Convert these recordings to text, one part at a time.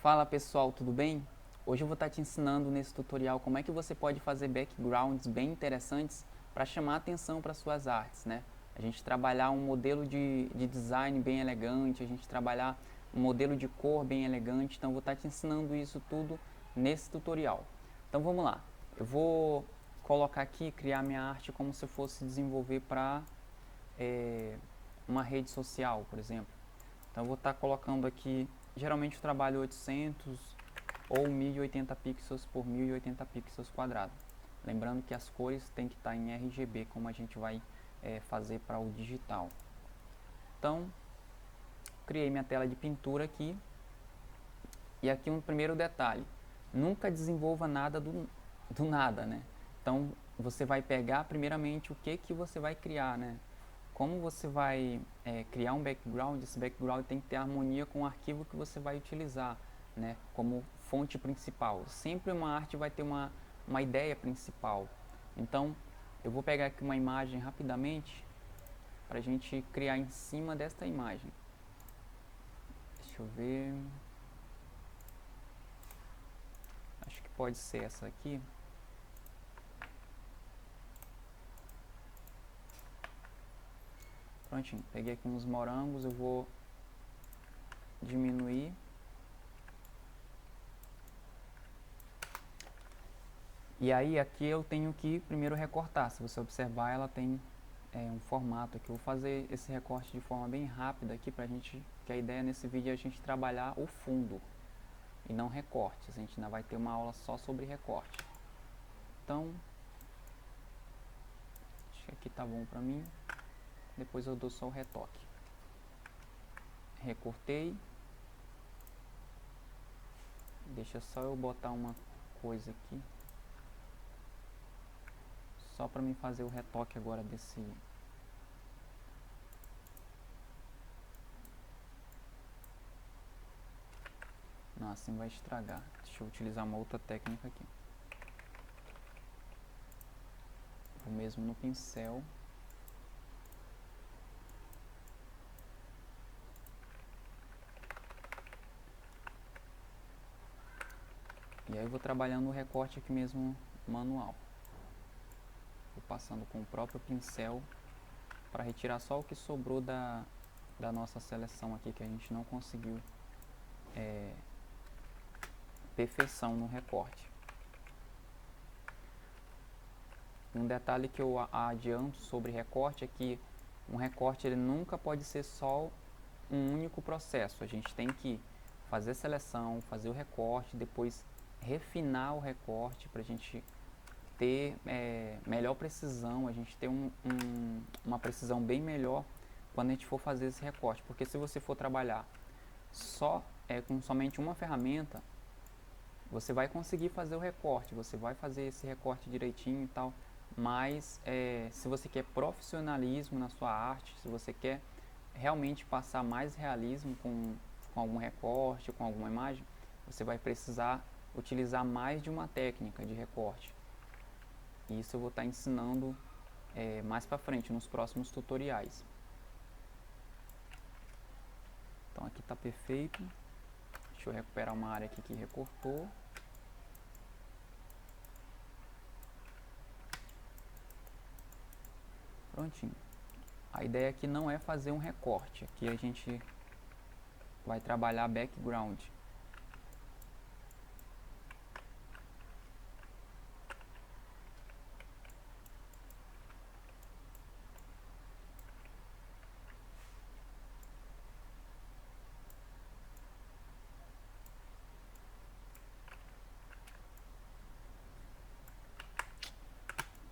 Fala pessoal, tudo bem? Hoje eu vou estar te ensinando nesse tutorial como é que você pode fazer backgrounds bem interessantes para chamar atenção para suas artes, né? A gente trabalhar um modelo de design bem elegante, a gente trabalhar um modelo de cor bem elegante, então eu vou estar te ensinando isso tudo nesse tutorial. Então vamos lá, eu vou colocar aqui, criar minha arte como se eu fosse desenvolver para uma rede social, por exemplo. Então eu vou estar colocando aqui, geralmente eu trabalho 800 ou 1080 pixels por 1080 pixels quadrado. Lembrando que as cores têm que estar em RGB, como a gente vai fazer para o digital. Então, criei minha tela de pintura aqui. E aqui um primeiro detalhe, nunca desenvolva nada do nada, né? Então, você vai pegar primeiramente o que você vai criar, né? Como você vai criar um background, esse background tem que ter harmonia com o arquivo que você vai utilizar, né? Como fonte principal. Sempre uma arte vai ter uma ideia principal. Então, eu vou pegar aqui uma imagem rapidamente para a gente criar em cima desta imagem. Deixa eu ver. Acho que pode ser essa aqui. Prontinho, peguei aqui uns morangos, eu vou diminuir. E aí aqui eu tenho que primeiro recortar. Se você observar, ela tem um formato aqui. Eu vou fazer esse recorte de forma bem rápida aqui pra gente, que a ideia nesse vídeo é a gente trabalhar o fundo e não recortes. A gente ainda vai ter uma aula só sobre recorte. Então, acho que aqui tá bom pra mim. Depois eu dou só o retoque. Recortei. Deixa só eu botar uma coisa aqui. Só para mim fazer o retoque agora desse... Não, assim vai estragar. Deixa eu utilizar uma outra técnica aqui. Vou mesmo no pincel. E aí eu vou trabalhando o recorte aqui mesmo manual. Vou passando com o próprio pincel para retirar só o que sobrou da nossa seleção aqui, que a gente não conseguiu perfeição no recorte. Um detalhe que eu adianto sobre recorte é que um recorte ele nunca pode ser só um único processo. A gente tem que fazer a seleção, fazer o recorte, depois refinar o recorte para a gente ter melhor precisão, a gente ter uma precisão bem melhor quando a gente for fazer esse recorte. Porque se você for trabalhar só com somente uma ferramenta, você vai conseguir fazer o recorte, você vai fazer esse recorte direitinho e tal, mas se você quer profissionalismo na sua arte, se você quer realmente passar mais realismo com algum recorte, com alguma imagem, você vai precisar utilizar mais de uma técnica de recorte. E isso eu vou estar ensinando mais pra frente, nos próximos tutoriais. Então aqui está perfeito. Deixa eu recuperar uma área aqui que recortou. Prontinho. A ideia aqui não é fazer um recorte. Aqui a gente vai trabalhar background.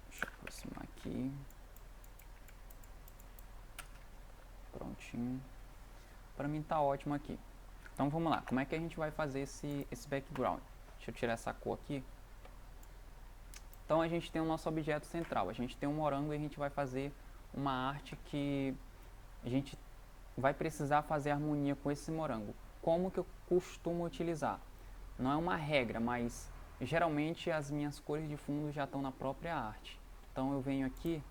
Deixa eu aproximar aqui. Prontinho. Para mim tá ótimo aqui. Então vamos lá, como é que a gente vai fazer esse background? Deixa eu tirar essa cor aqui. Então a gente tem o nosso objeto central, a gente tem um morango e a gente vai fazer uma arte que a gente vai precisar fazer harmonia com esse morango. Como que eu costumo utilizar? Não é uma regra, mas geralmente as minhas cores de fundo já estão na própria arte. Então eu venho aqui,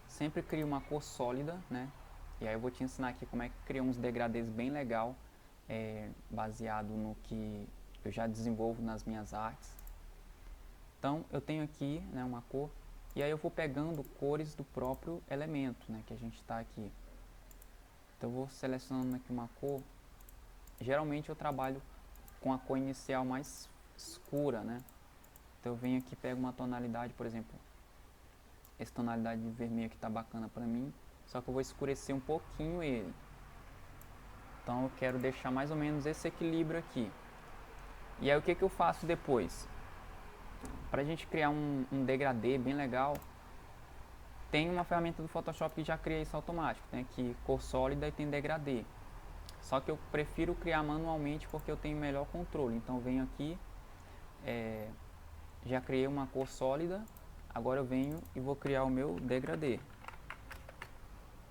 sempre crio uma cor sólida, né? E aí eu vou te ensinar aqui como é que cria uns degradês bem legal baseado no que eu já desenvolvo nas minhas artes. Então eu tenho aqui, né, uma cor, e aí eu vou pegando cores do próprio elemento, né, que a gente está aqui. Então eu vou selecionando aqui uma cor. Geralmente eu trabalho com a cor inicial mais escura, né? Então eu venho aqui, pego uma tonalidade, por exemplo, essa tonalidade de vermelho aqui tá bacana pra mim, só que eu vou escurecer um pouquinho ele. Então eu quero deixar mais ou menos esse equilíbrio aqui. E aí o que que eu faço depois? Pra gente criar um degradê bem legal, tem uma ferramenta do Photoshop que já cria isso automático, né? Que cor sólida e tem degradê. Só que eu prefiro criar manualmente porque eu tenho melhor controle. Então eu venho aqui, já criei uma cor sólida, agora eu venho e vou criar o meu degradê.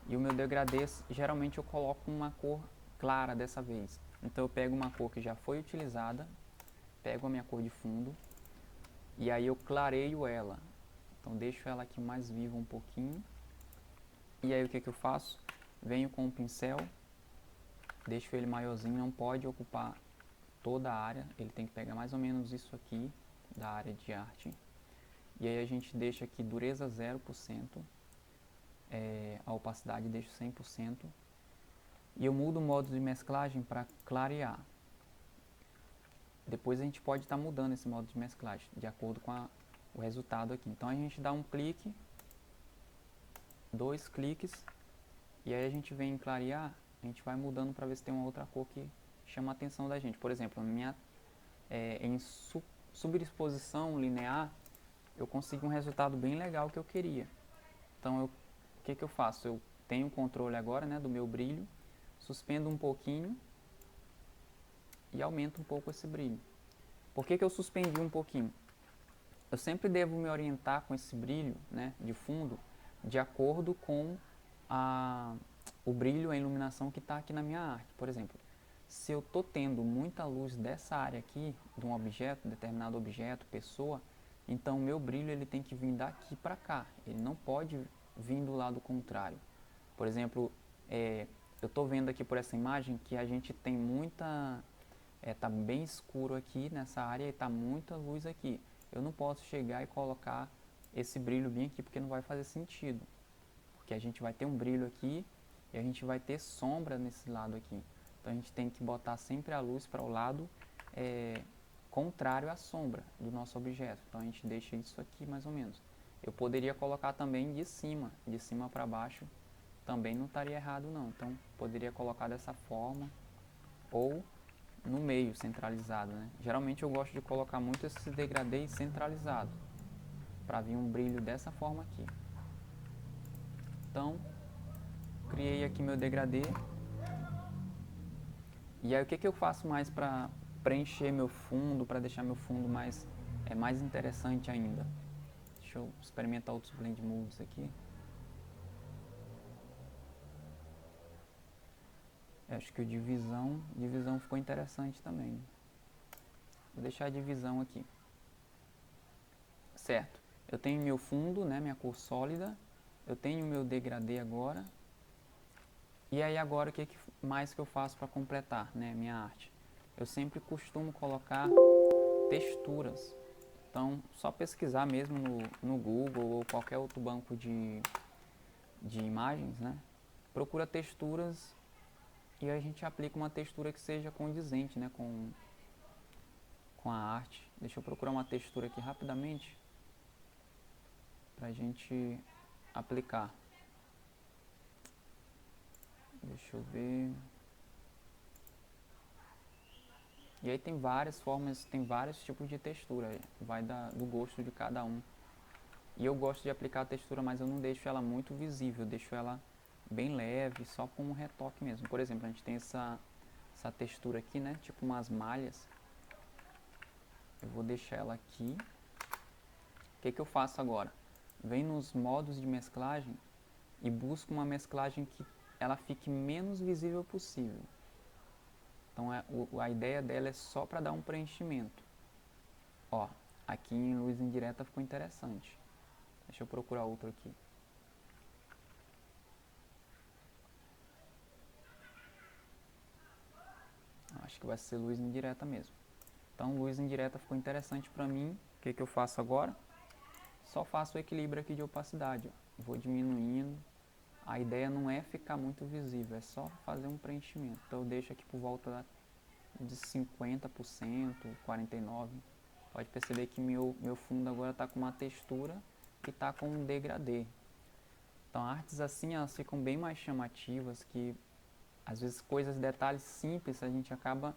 E o meu degradê, geralmente eu coloco uma cor clara dessa vez. Então eu pego uma cor que já foi utilizada, pego a minha cor de fundo, e aí eu clareio ela. Então deixo ela aqui mais viva um pouquinho. E aí o que que eu faço? Venho com o pincel, deixo ele maiorzinho, não pode ocupar toda a área, ele tem que pegar mais ou menos isso aqui da área de arte. E aí a gente deixa aqui dureza 0%, a opacidade deixo 100%, e eu mudo o modo de mesclagem para clarear. Depois a gente pode estar mudando esse modo de mesclagem, de acordo com o resultado aqui. Então a gente dá um clique, 2 cliques, e aí a gente vem em clarear, a gente vai mudando para ver se tem uma outra cor que chama a atenção da gente. Por exemplo, em subexposição linear, eu consigo um resultado bem legal que eu queria. Então o que que eu faço? Eu tenho o controle agora, né, do meu brilho, suspendo um pouquinho e aumento um pouco esse brilho. Por que que eu suspendi um pouquinho? Eu sempre devo me orientar com esse brilho, né, de fundo, de acordo com o brilho, a iluminação que está aqui na minha arte. Por exemplo, se eu estou tendo muita luz dessa área aqui, de um objeto, determinado objeto, pessoa, então o meu brilho ele tem que vir daqui para cá, ele não pode vir do lado contrário. Por exemplo, eu estou vendo aqui por essa imagem que a gente tem muita... tá bem escuro aqui nessa área e está muita luz aqui. Eu não posso chegar e colocar esse brilho bem aqui porque não vai fazer sentido. Porque a gente vai ter um brilho aqui e a gente vai ter sombra nesse lado aqui. Então a gente tem que botar sempre a luz para o lado contrário à sombra do nosso objeto. Então a gente deixa isso aqui mais ou menos. Eu poderia colocar também de cima para baixo, também não estaria errado não. Então poderia colocar dessa forma ou no meio centralizado, né? Geralmente eu gosto de colocar muito esses degradês centralizados para vir um brilho dessa forma aqui. Então criei aqui meu degradê. E aí o que que eu faço mais para preencher meu fundo, para deixar meu fundo mais interessante ainda? Deixa eu experimentar outros blend moves aqui. Acho que o divisão ficou interessante também. Vou deixar a divisão aqui. Certo. Eu tenho meu fundo, né, minha cor sólida. Eu tenho meu degradê agora. E aí agora o que mais que eu faço para completar, né, minha arte? Eu sempre costumo colocar texturas. Então, só pesquisar mesmo no Google ou qualquer outro banco de imagens, né? Procura texturas e a gente aplica uma textura que seja condizente, né, com a arte. Deixa eu procurar uma textura aqui rapidamente pra gente aplicar. Deixa eu ver. E aí tem várias formas, tem vários tipos de textura, vai do gosto de cada um. E eu gosto de aplicar a textura, mas eu não deixo ela muito visível, eu deixo ela bem leve, só com um retoque mesmo. Por exemplo, a gente tem essa textura aqui, né, tipo umas malhas. Eu vou deixar ela aqui. O que que eu faço agora? Venho nos modos de mesclagem e busco uma mesclagem que ela fique menos visível possível. Então a ideia dela é só para dar um preenchimento. Ó, aqui em luz indireta ficou interessante. Deixa eu procurar outro aqui. Acho que vai ser luz indireta mesmo. Então, luz indireta ficou interessante para mim. O que eu faço agora? Só faço o equilíbrio aqui de opacidade. Ó. Vou diminuindo. A ideia não é ficar muito visível, é só fazer um preenchimento. Então, eu deixo aqui por volta de 50%, 49%. Pode perceber que meu fundo agora está com uma textura e está com um degradê. Então, artes assim, elas ficam bem mais chamativas, que às vezes coisas, detalhes simples, a gente acaba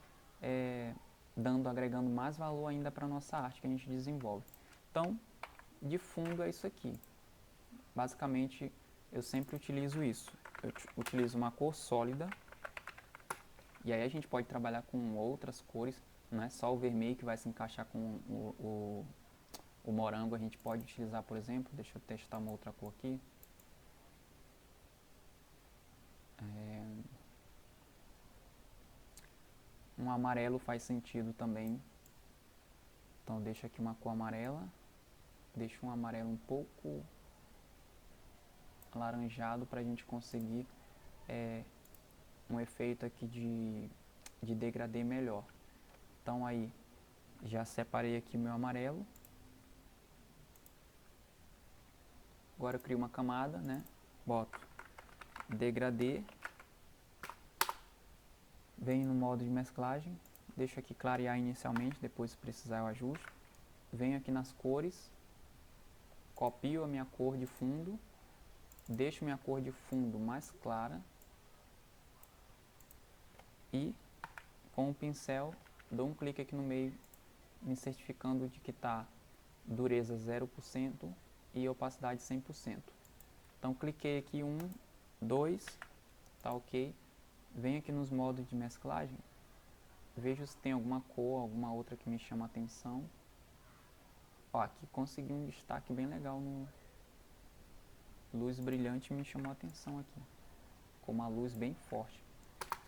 agregando mais valor ainda para a nossa arte que a gente desenvolve. Então, de fundo é isso aqui. Basicamente, eu sempre utilizo isso. Eu utilizo uma cor sólida, e aí a gente pode trabalhar com outras cores, não é só o vermelho que vai se encaixar com o morango. A gente pode utilizar, por exemplo, deixa eu testar uma outra cor aqui. Um amarelo faz sentido também. Então deixa aqui uma cor amarela. Deixa um amarelo um pouco alaranjado para a gente conseguir um efeito aqui de degradê melhor. Então aí já separei aqui meu amarelo. Agora eu crio uma camada, né? Boto degradê. Venho no modo de mesclagem. Deixo aqui clarear inicialmente, depois se precisar eu ajusto. Venho aqui nas cores. Copio a minha cor de fundo. Deixo minha cor de fundo mais clara. E com o pincel dou um clique aqui no meio, me certificando de que está dureza 0% e opacidade 100%. Então cliquei aqui 1, 2, tá ok. Venho aqui nos modos de mesclagem, vejo se tem alguma cor, alguma outra que me chama a atenção. Ó, aqui consegui um destaque bem legal no luz brilhante, me chamou a atenção aqui, com uma luz bem forte.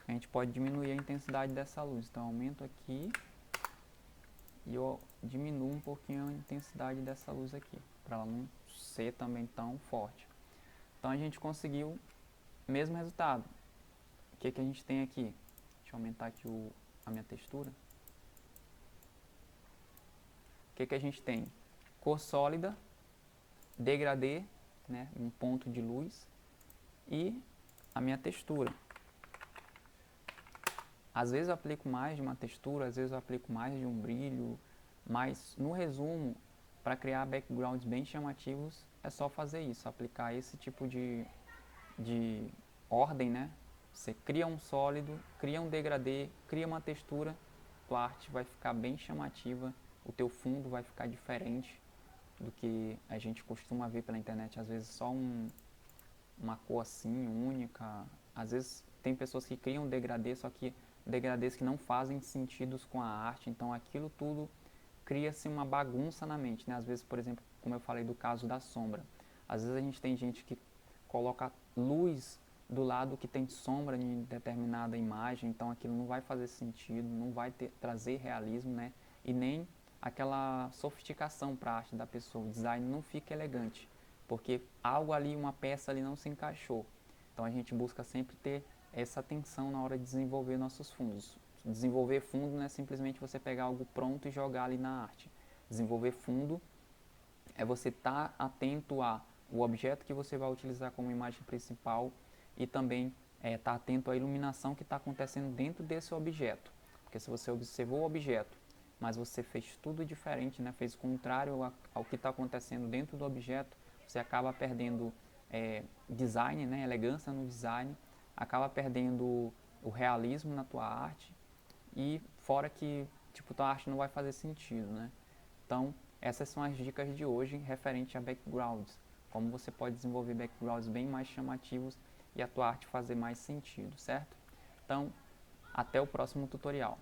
A gente pode diminuir a intensidade dessa luz, então aumento aqui e eu diminuo um pouquinho a intensidade dessa luz aqui, para ela não ser também tão forte. Então a gente conseguiu o mesmo resultado. O que a gente tem aqui? Deixa eu aumentar aqui a minha textura. O que a gente tem? Cor sólida, degradê, né, um ponto de luz, e a minha textura. Às vezes eu aplico mais de uma textura, às vezes eu aplico mais de um brilho, mas no resumo, para criar backgrounds bem chamativos, é só fazer isso, aplicar esse tipo de ordem, né? Você cria um sólido, cria um degradê, cria uma textura, tua arte vai ficar bem chamativa, o teu fundo vai ficar diferente do que a gente costuma ver pela internet, às vezes só uma cor assim, única. Às vezes tem pessoas que criam degradê, só que degradês que não fazem sentidos com a arte, então aquilo tudo cria-se uma bagunça na mente, né? Às vezes, por exemplo, como eu falei do caso da sombra, às vezes a gente tem gente que coloca luz do lado que tem sombra em determinada imagem, então aquilo não vai fazer sentido, não vai trazer realismo, né? E nem aquela sofisticação para a arte da pessoa, o design não fica elegante, porque algo ali, uma peça ali não se encaixou. Então a gente busca sempre ter essa atenção na hora de desenvolver nossos fundos. Desenvolver fundo não é simplesmente você pegar algo pronto e jogar ali na arte. Desenvolver fundo é você estar atento ao objeto que você vai utilizar como imagem principal e também estar atento à iluminação que está acontecendo dentro desse objeto. Porque se você observou o objeto, mas você fez tudo diferente, né, fez o contrário ao que está acontecendo dentro do objeto, você acaba perdendo design, né, elegância no design, acaba perdendo o realismo na tua arte e fora que tipo, tua arte não vai fazer sentido, né? Então, essas são as dicas de hoje referente a backgrounds, como você pode desenvolver backgrounds bem mais chamativos e a tua arte fazer mais sentido, certo? Então, até o próximo tutorial.